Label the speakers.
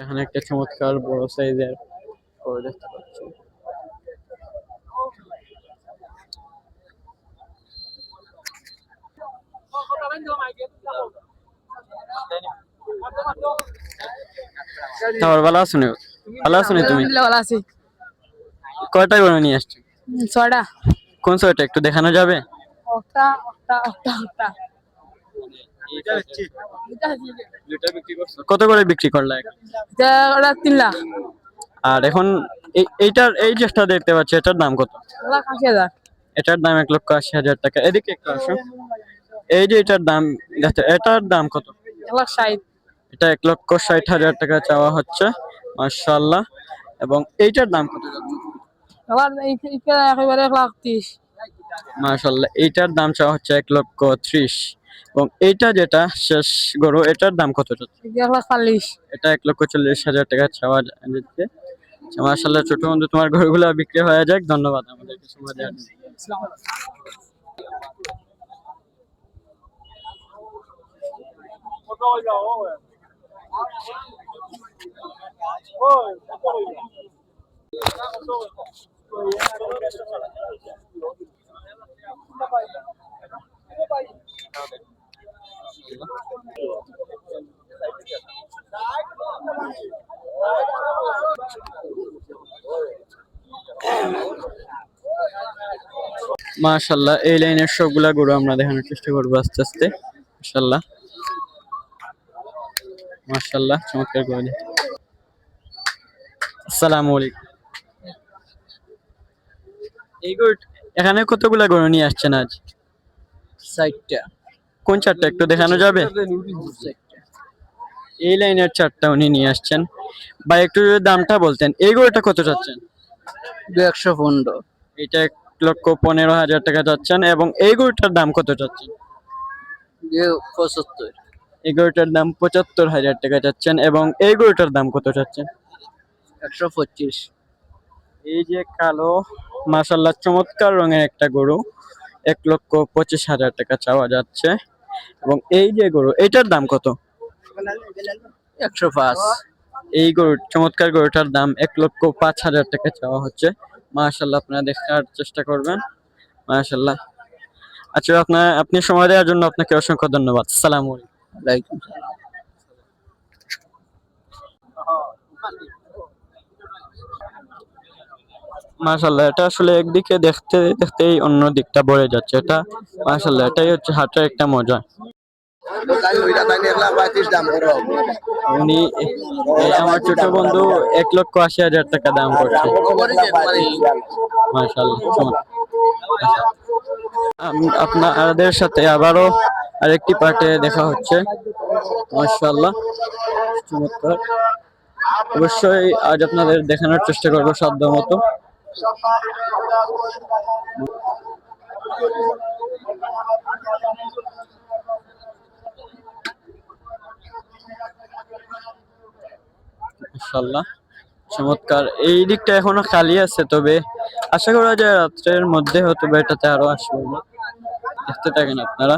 Speaker 1: এখানে একটা চমৎকার বড় সাইজের গরু দেখতে পাচ্ছি। তারপর ভালো আছো নি? ভালো আছো নি তুমি?
Speaker 2: আলহামদুলিল্লাহ ভালো আছি।
Speaker 1: কয়টা গরু নিয়ে আসছো?
Speaker 2: ছয়টা।
Speaker 1: কোন ছয়টা একটু দেখানো যাবে?
Speaker 2: একটা একটা একটা একটা
Speaker 1: কত করে বিক্রি করলা এখন?
Speaker 2: ওটা 3 লাখ।
Speaker 1: আর এখন এইটার এই যেটা দেখতে পাচ্ছি এটার দাম কত?
Speaker 2: 1,80,000।
Speaker 1: এটার দাম 1,80,000 টাকা। এদিকে একটু আসো। এই যে এটার দাম দেখতে, এটার দাম কত?
Speaker 2: 1,60,000।
Speaker 1: এটা 1,60,000 টাকা চাওয়া হচ্ছে, মাশাআল্লাহ। এবং এইটার দাম কত যাচ্ছে?
Speaker 2: আবার এইটা একেবারে 1,30,000।
Speaker 1: মাশাআল্লাহ, এইটার দাম চাওয়া হচ্ছে 1,30,000। এবং এইটা যেটা শেষ গরু এটার দাম কত যাচ্ছে?
Speaker 2: 1,40,000।
Speaker 1: এটা 1,40,000 টাকা চাওয়া যাচ্ছে। মাশাআল্লাহ, ছোট বন্ধু তোমার গরুগুলো বিক্রি হয়ে যাক। ধন্যবাদ আমাদেরকে সময় দেওয়ার জন্য। মাশাআল্লাহ, এই লাইনের সবগুলা গরু আমরা দেখানোর চেষ্টা করবো আস্তে আস্তে। মাশাআল্লাহ মাশাআল্লাহ, চমৎকার গরু। আসসালামু আলাইকুম। এই গরু এখানে কতগুলা গরু নিয়ে আসছেন আজ?
Speaker 2: 60টা।
Speaker 1: কোন চারটা একটু দেখানো যাবে? এই লাইনের চারটা উনি নিয়ে আসছেন। বা একটু যদি দামটা বলতেন, এই গরুটা কত চাচ্ছেন?
Speaker 2: 115।
Speaker 1: এটা 1,15,000 টাকা চাচ্ছেন। এবং এই গরুটার দাম কত চাচ্ছেন?
Speaker 2: 75।
Speaker 1: এই গরুটার দাম 75,000 টাকা চাচ্ছেন। এবং এই গরুটার দাম কত চাচ্ছেন?
Speaker 2: 125।
Speaker 1: এই যে কালো, মাশাআল্লাহ চমৎকার রঙের একটা গরু, 1,25,000 টাকা চাওয়া যাচ্ছে। এবং এই যে গরু এটার দাম কত?
Speaker 2: 105।
Speaker 1: এই গরু চমৎকার গরুটার দাম 1,05,000 টাকা চাওয়া হচ্ছে। মাশাআল্লাহ, আপনারা দেখার চেষ্টা করবেন। মাশাআল্লাহ। আচ্ছা, আপনি সময় দেওয়ার জন্য আপনাকে অসংখ্য ধন্যবাদ। আসসালামু আলাইকুম।
Speaker 2: ওয়ালাইকুম সালাম।
Speaker 1: মাশাআল্লাহ, এটা আসলে একদিকে দেখতে দেখতেই অন্য দিকটা ভরে যাচ্ছে। এটা মাশাআল্লাহ, এটাই হচ্ছে হাটের একটা মজা। উনি আমার ছোট বন্ধু 1,80,000 টাকা দাম করছে। মাশাআল্লাহ, আপনাদের সাথে আবারও আরেকটি পার্টে দেখা হচ্ছে। মাশাআল্লাহ, চমৎকার। অবশ্যই আজ আপনাদের দেখানোর চেষ্টা করবো সাধ্য মতো। মাশাআল্লাহ, চমৎকার। এই দিকটা এখনো খালি আছে, তবে আশা করা যায় রাত্রের মধ্যে হয়তো এটাতে আরো আসবে। দেখতে থাকেন আপনারা।